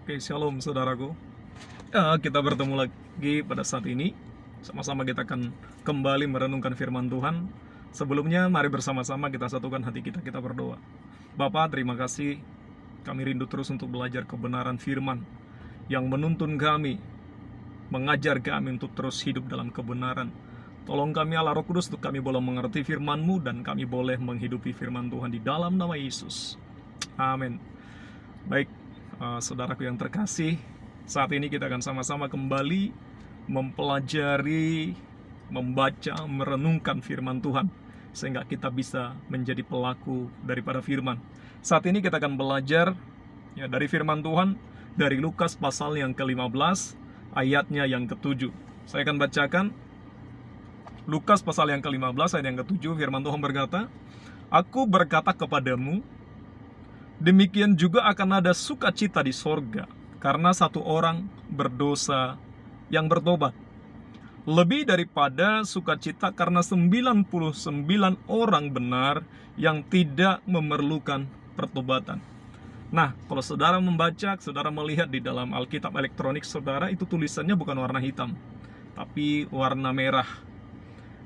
Oke, shalom saudaraku. Kita bertemu lagi pada saat ini. Sama-sama kita akan kembali merenungkan firman Tuhan. Sebelumnya, mari bersama-sama kita satukan hati kita, kita berdoa. Bapa, terima kasih. Kami rindu terus untuk belajar kebenaran firman yang menuntun kami, mengajar kami untuk terus hidup dalam kebenaran. Tolong kami Allah Roh Kudus untuk kami boleh mengerti firman-Mu dan kami boleh menghidupi firman Tuhan di dalam nama Yesus. Amin. Baik, saudaraku yang terkasih, saat ini kita akan sama-sama kembali mempelajari, membaca, merenungkan firman Tuhan sehingga kita bisa menjadi pelaku daripada firman. Saat ini kita akan belajar dari firman Tuhan dari Lukas pasal yang ke-15 ayatnya yang ke-7. Saya akan bacakan Lukas pasal yang ke-15 ayat yang ke-7. Firman Tuhan berkata, "Aku berkata kepadamu, demikian juga akan ada sukacita di sorga karena satu orang berdosa yang bertobat, lebih daripada sukacita karena 99 orang benar yang tidak memerlukan pertobatan." Nah, kalau saudara membaca, saudara melihat di dalam Alkitab elektronik saudara, itu tulisannya bukan warna hitam, tapi warna merah.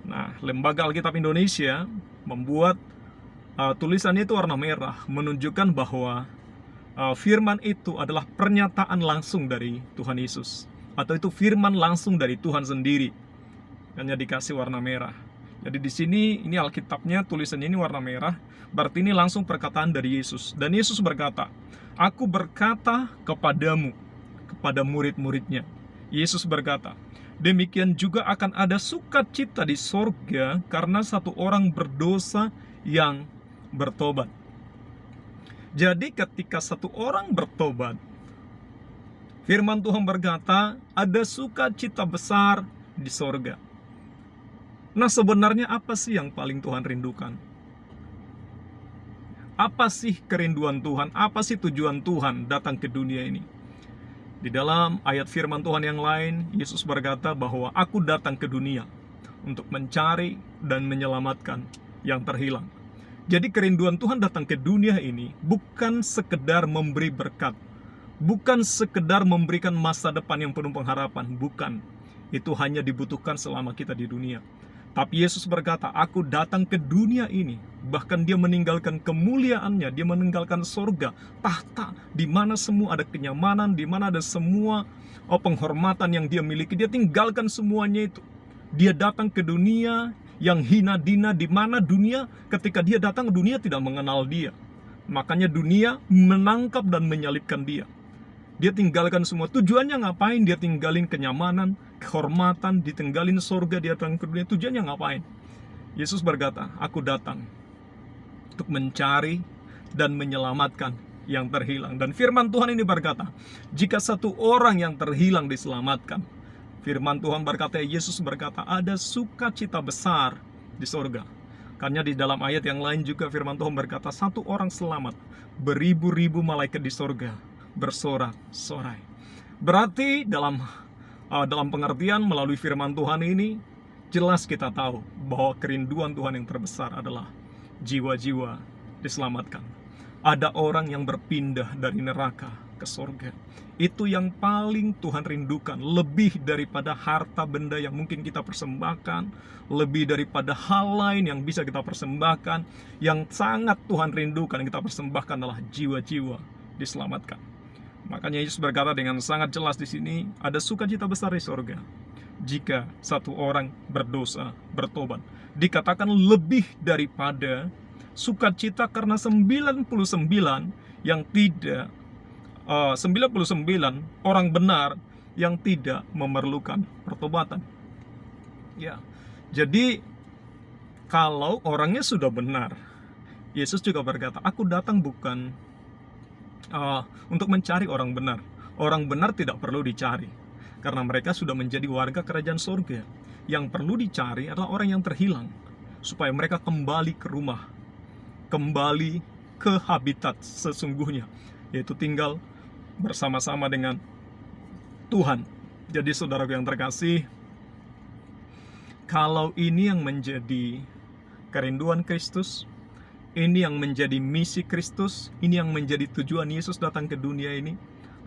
Nah, Lembaga Alkitab Indonesia membuat tulisannya itu warna merah, menunjukkan bahwa firman itu adalah pernyataan langsung dari Tuhan Yesus, atau itu firman langsung dari Tuhan sendiri, hanya dikasih warna merah. Jadi di sini ini Alkitabnya tulisannya ini warna merah, berarti ini langsung perkataan dari Yesus. Dan Yesus berkata, "Aku berkata kepadamu," kepada murid-muridnya. Yesus berkata, "Demikian juga akan ada sukacita di sorga karena satu orang berdosa yang bertobat." Jadi ketika satu orang bertobat, firman Tuhan berkata ada sukacita besar di sorga. Nah, sebenarnya apa sih yang paling Tuhan rindukan? Apa sih kerinduan Tuhan? Apa sih tujuan Tuhan datang ke dunia ini? Di dalam ayat firman Tuhan yang lain, Yesus berkata bahwa aku datang ke dunia untuk mencari dan menyelamatkan yang terhilang. Jadi kerinduan Tuhan datang ke dunia ini bukan sekedar memberi berkat, bukan sekedar memberikan masa depan yang penuh pengharapan, bukan. Itu hanya dibutuhkan selama kita di dunia. Tapi Yesus berkata, aku datang ke dunia ini. Bahkan dia meninggalkan kemuliaannya, dia meninggalkan sorga, tahta, di mana semua ada kenyamanan, di mana ada semua penghormatan yang dia miliki. Dia tinggalkan semuanya itu. Dia datang ke dunia yang hina dina, di mana dunia ketika dia datang, dunia tidak mengenal dia. Makanya dunia menangkap dan menyalibkan dia. Dia tinggalkan semua. Tujuannya ngapain? Dia tinggalin kenyamanan, kehormatan, ditinggalin sorga, dia datang ke dunia. Tujuannya ngapain? Yesus berkata, aku datang untuk mencari dan menyelamatkan yang terhilang. Dan firman Tuhan ini berkata, jika satu orang yang terhilang diselamatkan, firman Tuhan berkata, Yesus berkata, ada sukacita besar di sorga. Karena di dalam ayat yang lain juga firman Tuhan berkata, satu orang selamat, beribu-ribu malaikat di sorga bersorak-sorai. Berarti dalam pengertian melalui firman Tuhan ini, jelas kita tahu bahwa kerinduan Tuhan yang terbesar adalah jiwa-jiwa diselamatkan. Ada orang yang berpindah dari neraka ke sorga. Itu yang paling Tuhan rindukan, lebih daripada harta benda yang mungkin kita persembahkan, lebih daripada hal lain yang bisa kita persembahkan. Yang sangat Tuhan rindukan yang kita persembahkan adalah jiwa-jiwa diselamatkan. Makanya Yesus berkata dengan sangat jelas di sini, ada sukacita besar di sorga jika satu orang berdosa bertobat. Dikatakan lebih daripada sukacita karena 99 yang tidak 99 orang benar yang tidak memerlukan pertobatan. Ya. Jadi kalau orangnya sudah benar, Yesus juga berkata, aku datang bukan untuk mencari orang benar. Orang benar tidak perlu dicari, karena mereka sudah menjadi warga kerajaan surga. Yang perlu dicari adalah orang yang terhilang, supaya mereka kembali ke rumah, kembali ke habitat sesungguhnya, yaitu tinggal bersama-sama dengan Tuhan. Jadi saudaraku yang terkasih, kalau ini yang menjadi kerinduan Kristus, ini yang menjadi misi Kristus, ini yang menjadi tujuan Yesus datang ke dunia ini,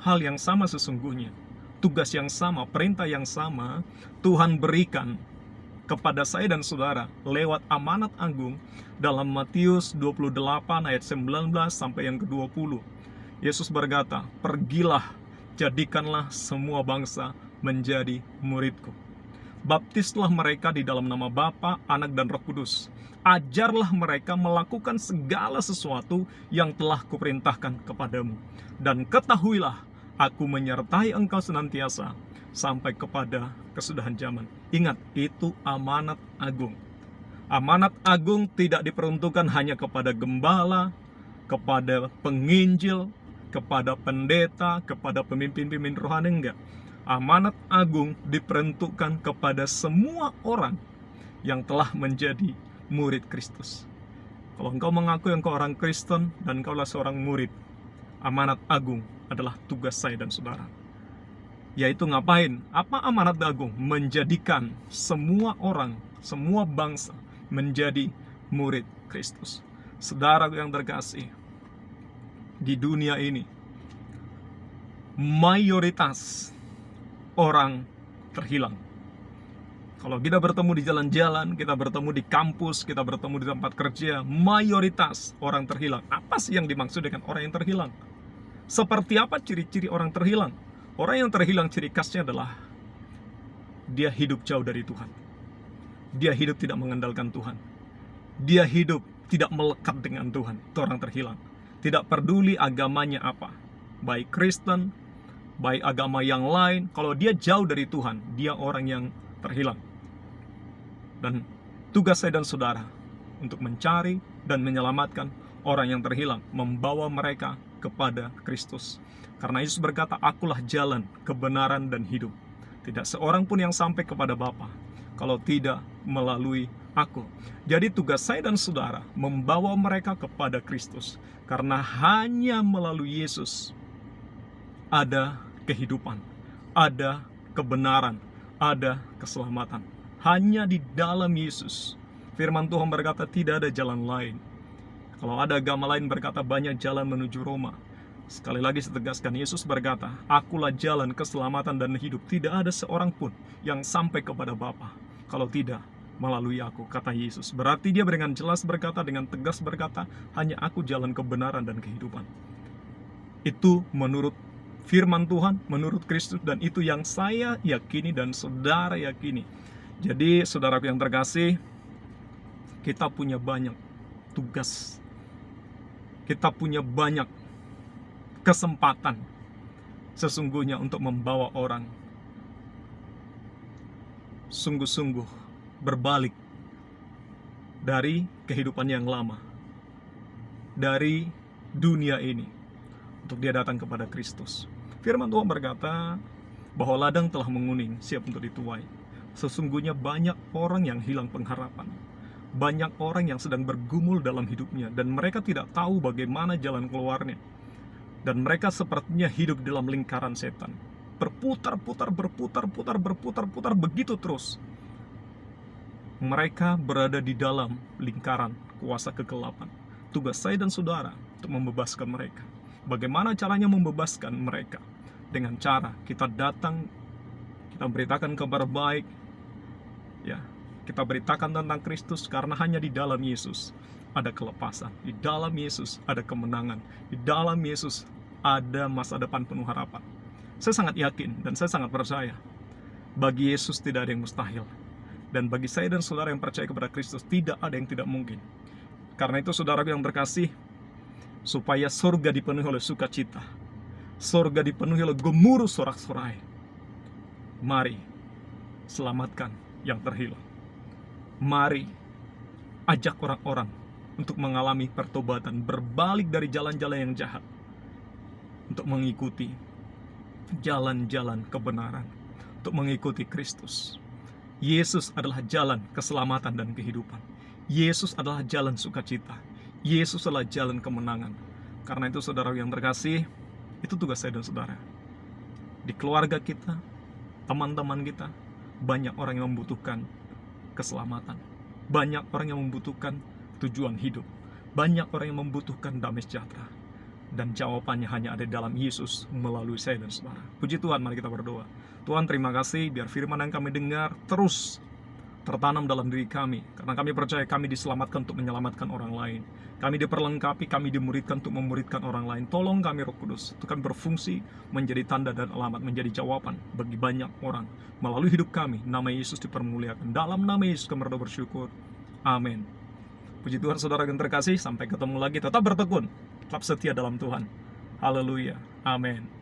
hal yang sama sesungguhnya. Tugas yang sama, perintah yang sama Tuhan berikan kepada saya dan saudara lewat amanat agung dalam Matius 28 ayat 19 sampai yang ke-20. Yesus berkata, "Pergilah, jadikanlah semua bangsa menjadi muridku. Baptislah mereka di dalam nama Bapa, Anak, dan Roh Kudus. Ajarlah mereka melakukan segala sesuatu yang telah kuperintahkan kepadamu. Dan ketahuilah, aku menyertai engkau senantiasa sampai kepada kesudahan zaman." Ingat, itu amanat agung. Amanat agung tidak diperuntukkan hanya kepada gembala, kepada penginjil, kepada pendeta, kepada pemimpin-pemimpin rohani, enggak. Amanat agung diperuntukkan kepada semua orang yang telah menjadi murid Kristus. Kalau engkau mengaku engkau orang Kristen dan engkaulah seorang murid, amanat agung adalah tugas saya dan saudara. Yaitu ngapain? Apa amanat agung? Menjadikan semua orang, semua bangsa menjadi murid Kristus. Saudara yang terkasih, di dunia ini mayoritas orang terhilang. Kalau kita bertemu di jalan-jalan, kita bertemu di kampus, kita bertemu di tempat kerja, mayoritas orang terhilang. Apa sih yang dimaksud dengan orang yang terhilang? Seperti apa ciri-ciri orang terhilang? Orang yang terhilang ciri khasnya adalah dia hidup jauh dari Tuhan. Dia hidup tidak mengandalkan Tuhan. Dia hidup tidak melekat dengan Tuhan. Itu orang terhilang. Tidak peduli agamanya apa, baik Kristen, baik agama yang lain. Kalau dia jauh dari Tuhan, dia orang yang terhilang. Dan tugas saya dan saudara untuk mencari dan menyelamatkan orang yang terhilang, membawa mereka kepada Kristus. Karena Yesus berkata, "Akulah jalan, kebenaran, dan hidup. Tidak seorang pun yang sampai kepada Bapa kalau tidak melalui aku." Jadi tugas saya dan saudara membawa mereka kepada Kristus. Karena hanya melalui Yesus ada kehidupan, ada kebenaran, ada keselamatan. Hanya di dalam Yesus. Firman Tuhan berkata tidak ada jalan lain. Kalau ada agama lain berkata banyak jalan menuju Roma. Sekali lagi saya tegaskan, Yesus berkata, "Akulah jalan, keselamatan, dan hidup. Tidak ada seorang pun yang sampai kepada Bapa kalau tidak melalui aku," kata Yesus. Berarti dia dengan jelas berkata, dengan tegas berkata, hanya aku jalan kebenaran dan kehidupan. Itu menurut firman Tuhan, menurut Kristus, dan itu yang saya yakini dan saudara yakini. Jadi saudaraku yang terkasih, kita punya banyak tugas. Kita punya banyak kesempatan sesungguhnya untuk membawa orang sungguh-sungguh berbalik dari kehidupan yang lama, dari dunia ini, untuk dia datang kepada Kristus. Firman Tuhan berkata bahwa ladang telah menguning, siap untuk dituai. Sesungguhnya banyak orang yang hilang pengharapan. Banyak orang yang sedang bergumul dalam hidupnya dan mereka tidak tahu bagaimana jalan keluarnya. Dan mereka sepertinya hidup dalam lingkaran setan. Berputar-putar begitu terus. Mereka berada di dalam lingkaran kuasa kegelapan. Tugas saya dan saudara untuk membebaskan mereka. Bagaimana caranya membebaskan mereka? Dengan cara kita datang, kita beritakan kabar baik, ya, kita beritakan tentang Kristus, karena hanya di dalam Yesus ada kelepasan, di dalam Yesus ada kemenangan, di dalam Yesus ada masa depan penuh harapan. Saya sangat yakin dan saya sangat percaya, bagi Yesus tidak ada yang mustahil. Dan bagi saya dan saudara yang percaya kepada Kristus, tidak ada yang tidak mungkin. Karena itu saudaraku yang terkasih, supaya surga dipenuhi oleh sukacita, surga dipenuhi oleh gemuruh sorak-sorai, mari selamatkan yang terhilang. Mari ajak orang-orang untuk mengalami pertobatan, berbalik dari jalan-jalan yang jahat, untuk mengikuti jalan-jalan kebenaran, untuk mengikuti Kristus. Yesus adalah jalan keselamatan dan kehidupan. Yesus adalah jalan sukacita. Yesus adalah jalan kemenangan. Karena itu saudara yang terkasih, itu tugas saya dan saudara. Di keluarga kita, teman-teman kita, banyak orang yang membutuhkan keselamatan. Banyak orang yang membutuhkan tujuan hidup. Banyak orang yang membutuhkan damai sejahtera. Dan jawabannya hanya ada dalam Yesus melalui saya dan saudara. Puji Tuhan, mari kita berdoa. Tuhan, terima kasih biar firman yang kami dengar terus tertanam dalam diri kami, karena kami percaya kami diselamatkan untuk menyelamatkan orang lain. Kami diperlengkapi, kami dimuridkan untuk memuridkan orang lain. Tolong kami Roh Kudus, itu kan berfungsi menjadi tanda dan alamat, menjadi jawaban bagi banyak orang. Melalui hidup kami, nama Yesus dipermuliakan. Dalam nama Yesus kami berdoa bersyukur. Amin. Puji Tuhan saudara yang terkasih, sampai ketemu lagi. Tetap bertekun, tetap setia dalam Tuhan. Haleluya. Amin.